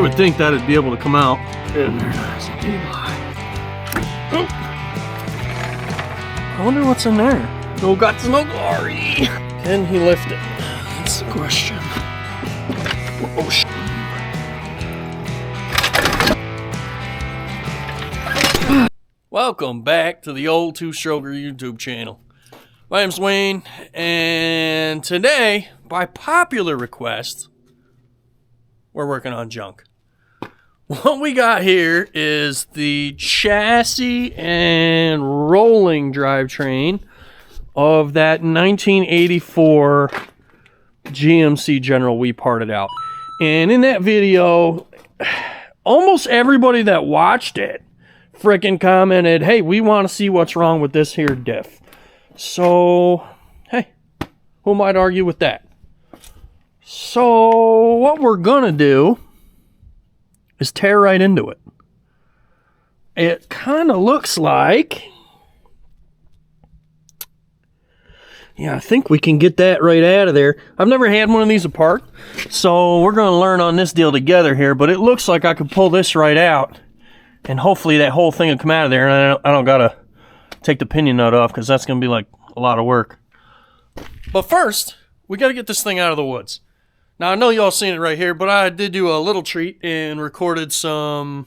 would think that it'd be able to come out. And there nice and deep line. Oh. I wonder what's in there. No guts, no glory. Can he lift it? That's the question. Oh, shit. Welcome back to the old two-stroker YouTube channel. My name's Wayne, and today, by popular request, we're working on junk. What we got here is the chassis and rolling drivetrain of that 1984 GMC General we parted out. And in that video, almost everybody that watched it frickin' commented, hey, we want to see what's wrong with this here diff. So, hey, who might argue with that? So, what we're gonna do is tear right into it. It kind of looks like, yeah, I think we can get that right out of there. I've never had one of these apart, so we're gonna learn on this deal together here, but it looks like I could pull this right out, and hopefully that whole thing will come out of there, and I don't gotta take the pinion nut off, because that's gonna be like a lot of work. But first, we gotta get this thing out of the woods. Now, I know y'all seen it right here, but I did do a little treat and recorded some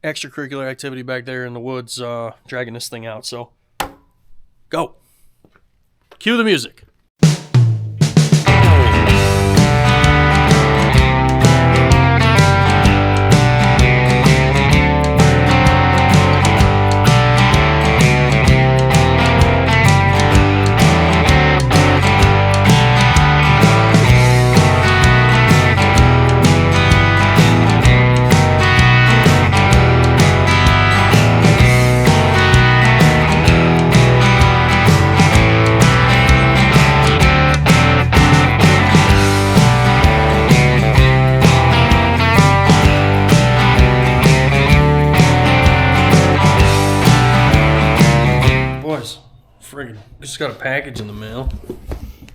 extracurricular activity back there in the woods, dragging this thing out. So, go. Cue the music. Friggin', just got a package in the mail.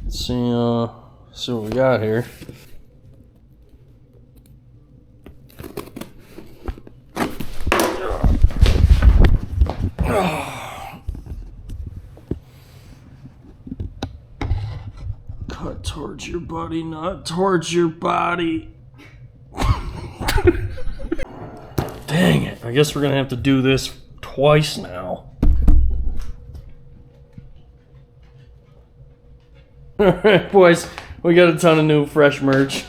Let's see what we got here. Cut towards your body, not towards your body. Dang it. I guess we're gonna have to do this twice now. Alright, boys, we got a ton of new fresh merch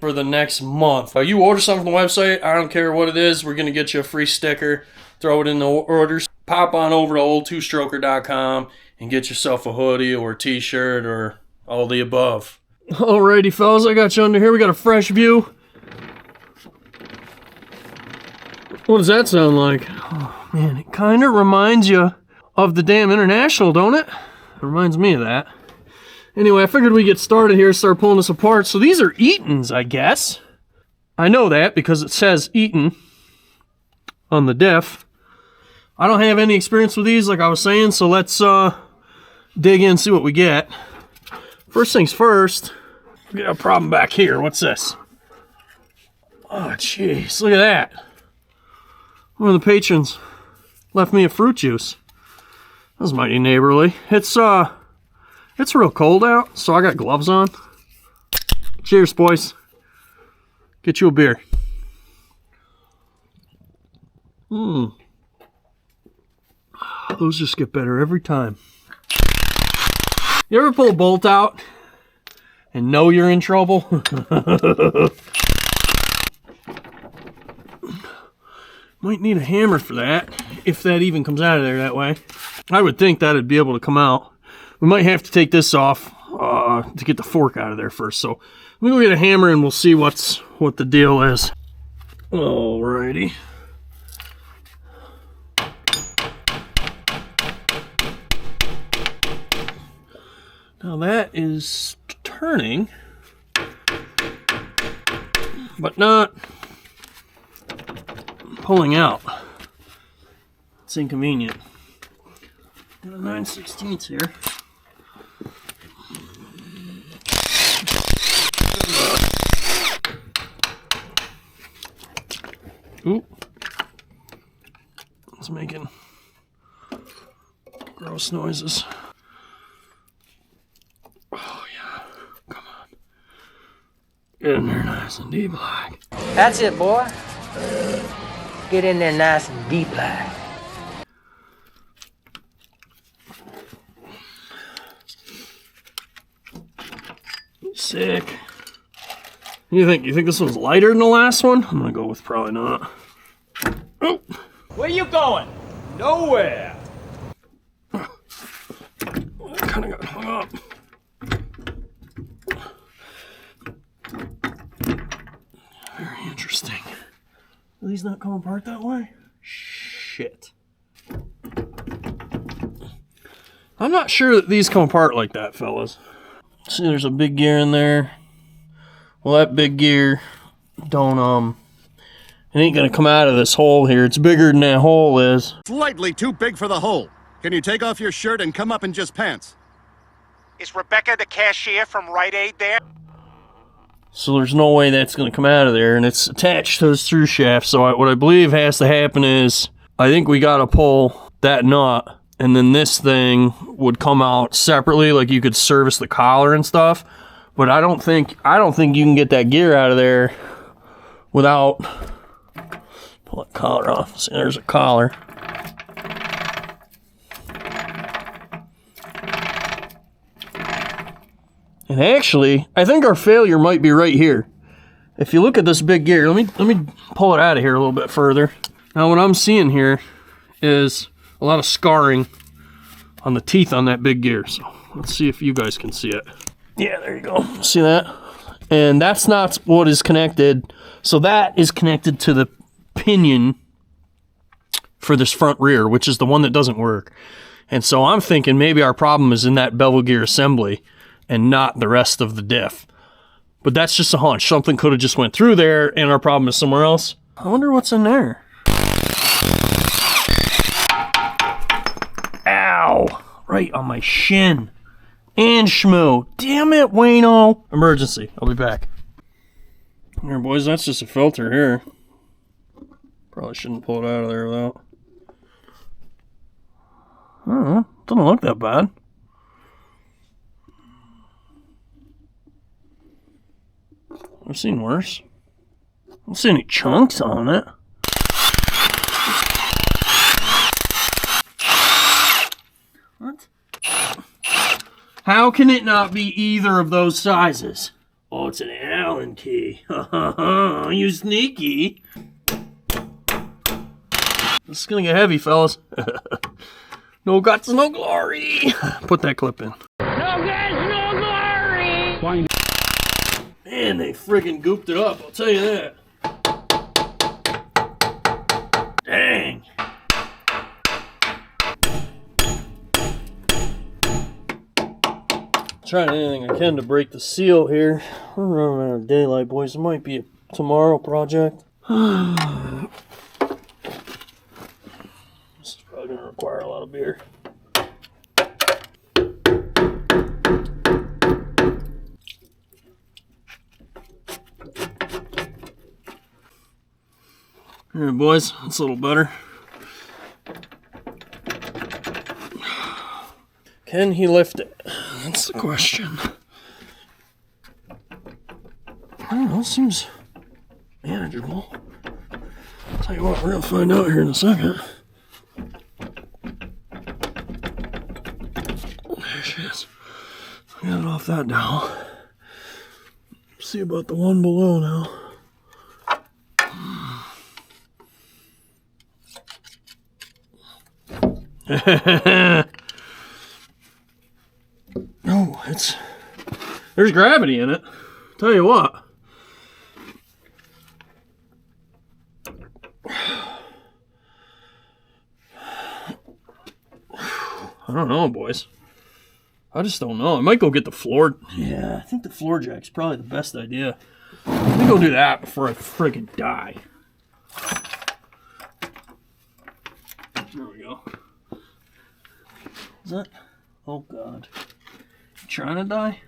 for the next month. You order something from the website, I don't care what it is, we're going to get you a free sticker, throw it in the orders. Pop on over to oldtwostroker.com and get yourself a hoodie or a t-shirt or all the above. Alrighty, fellas, I got you under here. We got a fresh view. What does that sound like? Oh, man, it kind of reminds you of the damn International, don't it? It reminds me of that. Anyway, I figured we'd get started here, start pulling this apart. So these are Eaton's, I guess. I know that because it says Eaton on the diff. I don't have any experience with these, like I was saying, so let's dig in and see what we get. First things first, we got a problem back here. What's this? Oh, jeez, look at that. One of the patrons left me a fruit juice. That was mighty neighborly. It's real cold out, so I got gloves on. Cheers, boys. Get you a beer. Those just get better every time. You ever pull a bolt out and know you're in trouble? Might need a hammer for that, if that even comes out of there that way. I would think that'd be able to come out. We might have to take this off to get the fork out of there first. So let me go get a hammer and we'll see what the deal is. Alrighty. Now that is turning, but not pulling out. It's inconvenient. Got a 9/16 here. Ooh. It's making gross noises. Oh yeah, come on. Get in there nice and deep like. That's it, boy. Get in there nice and deep like. Sick. What do you think? You think this one's lighter than the last one? I'm gonna go with probably not. Oh. Where you going? Nowhere. Kind of got hung up. Very interesting. Are these not coming apart that way? Shit. I'm not sure that these come apart like that, fellas. See, there's a big gear in there. Well, that big gear don't, it ain't gonna come out of this hole here. It's bigger than that hole is. Slightly too big for the hole. Can you take off your shirt and come up in just pants? Is Rebecca the cashier from Rite Aid there? So there's no way that's gonna come out of there, and it's attached to this through shaft. So what I believe has to happen is, I think we gotta pull that nut, and then this thing would come out separately, like you could service the collar and stuff. But I don't think you can get that gear out of there without pull that collar off. See, there's a collar. And actually, I think our failure might be right here. If you look at this big gear, let me pull it out of here a little bit further. Now what I'm seeing here is a lot of scarring on the teeth on that big gear. So let's see if you guys can see it. Yeah, there you go. See that? And that's not what is connected. So that is connected to the pinion for this front rear, which is the one that doesn't work. And so I'm thinking maybe our problem is in that bevel gear assembly and not the rest of the diff. But that's just a hunch. Something could have just went through there and our problem is somewhere else. I wonder what's in there. Ow! Right on my shin. And schmoo. Damn it, Wayno. Emergency. I'll be back. Here, boys, that's just a filter here. Probably shouldn't pull it out of there without. I don't know. Doesn't look that bad. I've seen worse. I don't see any chunks on it. What? How can it not be either of those sizes? Oh, it's an Allen key. You sneaky. This is gonna get heavy, fellas. No guts, no glory. Put that clip in. No guts, no glory. Man, they friggin' gooped it up, I'll tell you that. Dang. Trying anything I can to break the seal here. We're running out of daylight, boys. It might be a tomorrow project. This is probably going to require a lot of beer. All right, boys, it's a little better. Can he lift it? That's the question. I don't know, it seems manageable. Tell you what, we're gonna find out here in a second. There she is. I got it off that dowel. See about the one below now. No, there's gravity in it. Tell you what. I don't know, boys. I just don't know. I might go get the floor. Yeah, I think the floor jack's probably the best idea. Let me go do that before I freaking die. There we go. Is that? Oh, God. You trying to die?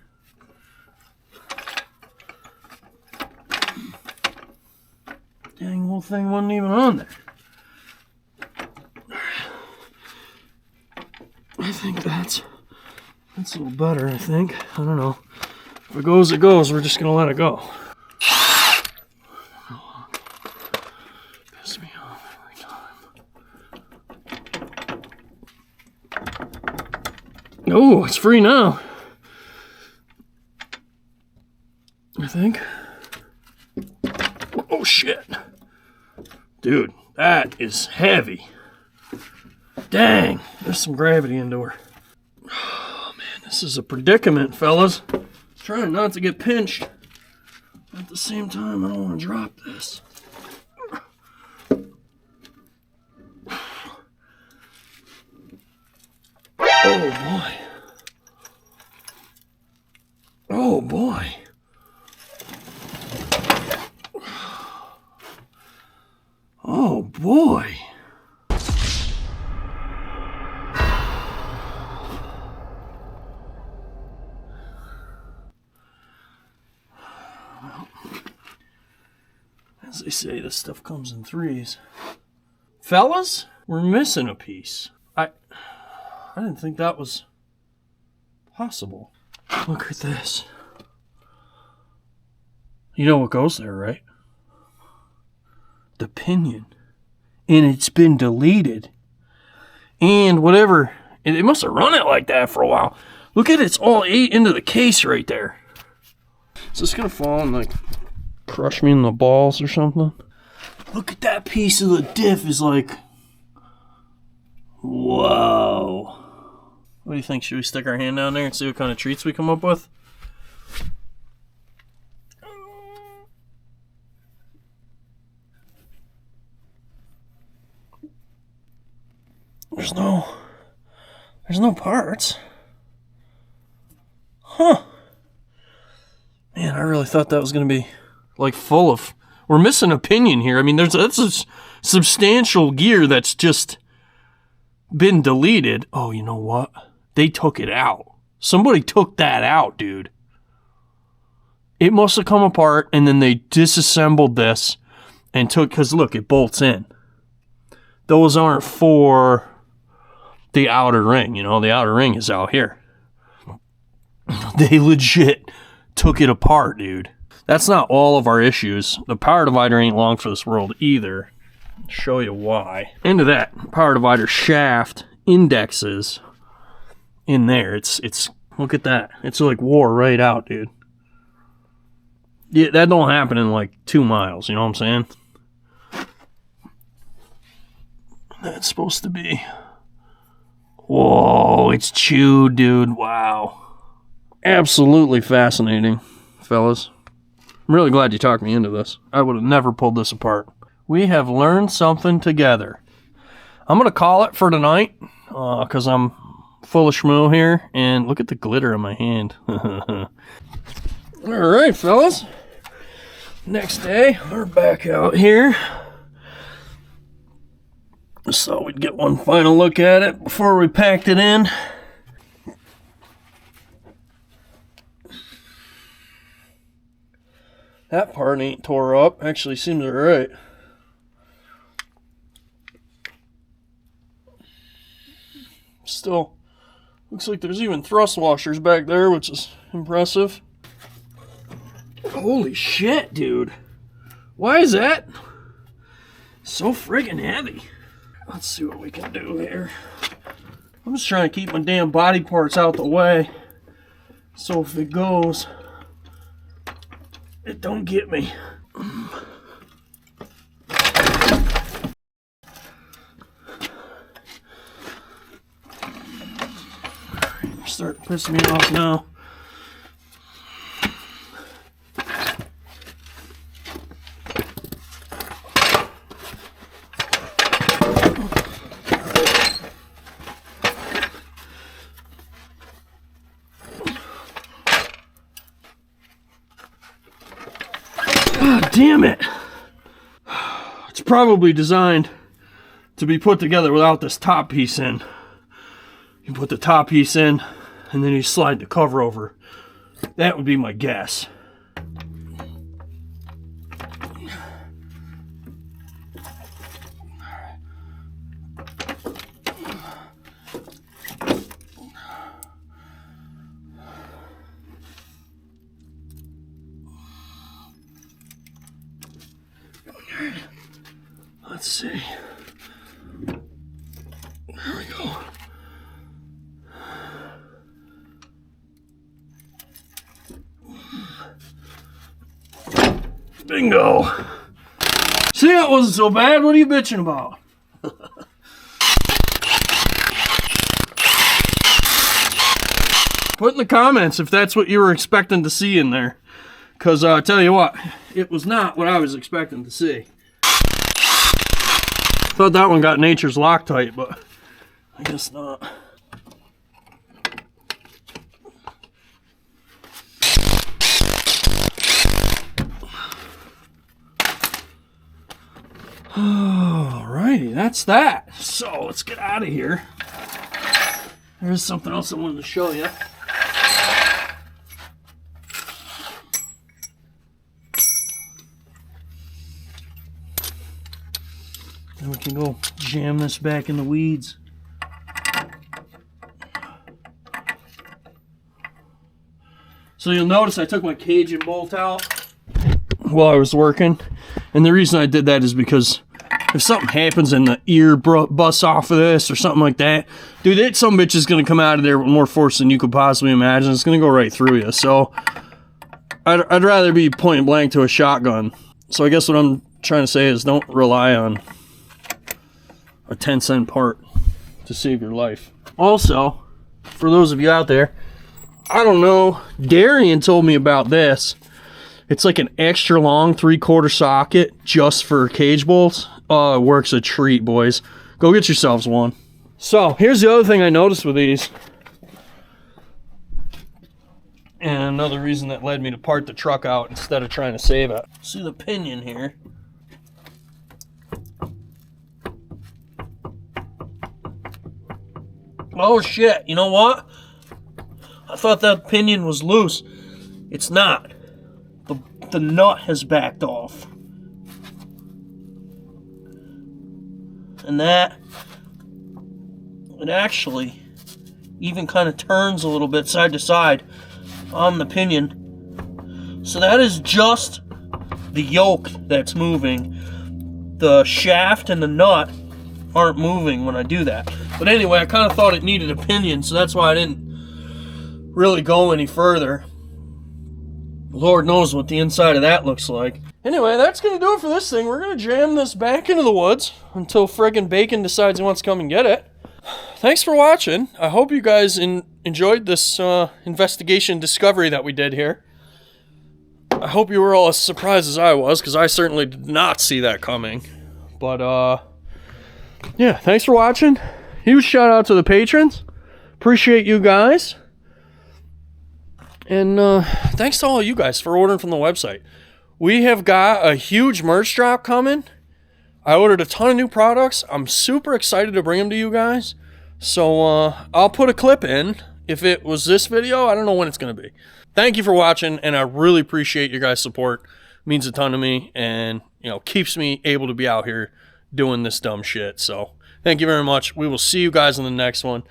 Dang whole thing wasn't even on there. I think that's a little better, I think. I don't know. If it goes, it goes. We're just going to let it go. Piss me off every time. Oh, it's free now. I think. Oh, shit. Dude, that is heavy. Dang, there's some gravity into her. Oh, man, this is a predicament, fellas. Trying not to get pinched. At the same time, I don't want to drop this. Oh, boy. Oh, boy. Oh, boy. As they say, this stuff comes in threes. Fellas, we're missing a piece. I didn't think that was possible. Look at this. You know what goes there, right? The pinion. And it's been deleted. And whatever. It must have run it like that for a while. Look at it. It's all ate into the case right there. Is this going to fall and like crush me in the balls or something? Look at that piece of the diff is like... Whoa. What do you think? Should we stick our hand down there and see what kind of treats we come up with? There's no parts. Huh. Man, I really thought that was going to be like full of... We're missing a pinion here. I mean, that's a substantial gear that's just been deleted. Oh, you know what? They took it out. Somebody took that out, dude. It must have come apart and then they disassembled this and took... Because look, it bolts in. Those aren't for the outer ring, you know, the outer ring is out here. They legit took it apart, dude. That's not all of our issues. The power divider ain't long for this world either. I'll show you why. Into that power divider shaft indexes in there. It's look at that. It's like wore right out, dude. Yeah, that don't happen in like 2 miles, you know what I'm saying? That's supposed to be... Whoa, it's chewed, dude. Wow. Absolutely fascinating, fellas. I'm really glad you talked me into this. I would have never pulled this apart. We have learned something together. I'm going to call it for tonight because I'm full of schmoo here. And look at the glitter in my hand. All right, fellas. Next day, we're back out here. Just thought we'd get one final look at it before we packed it in. That part ain't tore up. Actually seems alright. Still, looks like there's even thrust washers back there, which is impressive. Holy shit, dude. Why is that so friggin' heavy? Let's see what we can do here. I'm just trying to keep my damn body parts out the way. So if it goes, it don't get me. Start pissing me off now. God damn it. It's probably designed to be put together without this top piece in. You put the top piece in and then you slide the cover over. That would be my guess. see. There we go. Bingo. See, that wasn't so bad. What are you bitching about? Put in the comments if that's what you were expecting to see in there. Because I tell you what, it was not what I was expecting to see. Thought that one got nature's Loctite, but I guess not. Alrighty, that's that. So let's get out of here. There's something else I wanted to show you. And we can go jam this back in the weeds. So you'll notice I took my cage and bolt out while I was working. And the reason I did that is because if something happens and the ear busts off of this or something like that, dude, that some bitch is going to come out of there with more force than you could possibly imagine. It's going to go right through you. So I'd rather be point blank to a shotgun. So I guess what I'm trying to say is don't rely on a 10-cent part to save your life. Also, for those of you out there, I don't know, Darian told me about this. It's like an extra long 3/4 socket just for cage bolts. Oh, it works a treat, boys. Go get yourselves one. So, here's the other thing I noticed with these. And another reason that led me to part the truck out instead of trying to save it. See the pinion here. Oh shit, you know what? I thought that pinion was loose. It's not. The nut has backed off. And that, it actually even kind of turns a little bit side to side on the pinion. So that is just the yoke that's moving. The shaft and the nut aren't moving when I do that. But anyway, I kind of thought it needed a pinion, so that's why I didn't really go any further. Lord knows what the inside of that looks like. Anyway, that's going to do it for this thing. We're going to jam this back into the woods until friggin' Bacon decides he wants to come and get it. Thanks for watching. I hope you guys enjoyed this investigation discovery that we did here. I hope you were all as surprised as I was, because I certainly did not see that coming. But, yeah, thanks for watching. Huge shout out to the patrons. Appreciate you guys. And thanks to all of you guys for ordering from the website. We have got a huge merch drop coming. I ordered a ton of new products. I'm super excited to bring them to you guys. So I'll put a clip in. If it was this video, I don't know when it's going to be. Thank you for watching, and I really appreciate your guys' support. It means a ton to me, and you know, keeps me able to be out here doing this dumb shit. So thank you very much. We will see you guys in the next one.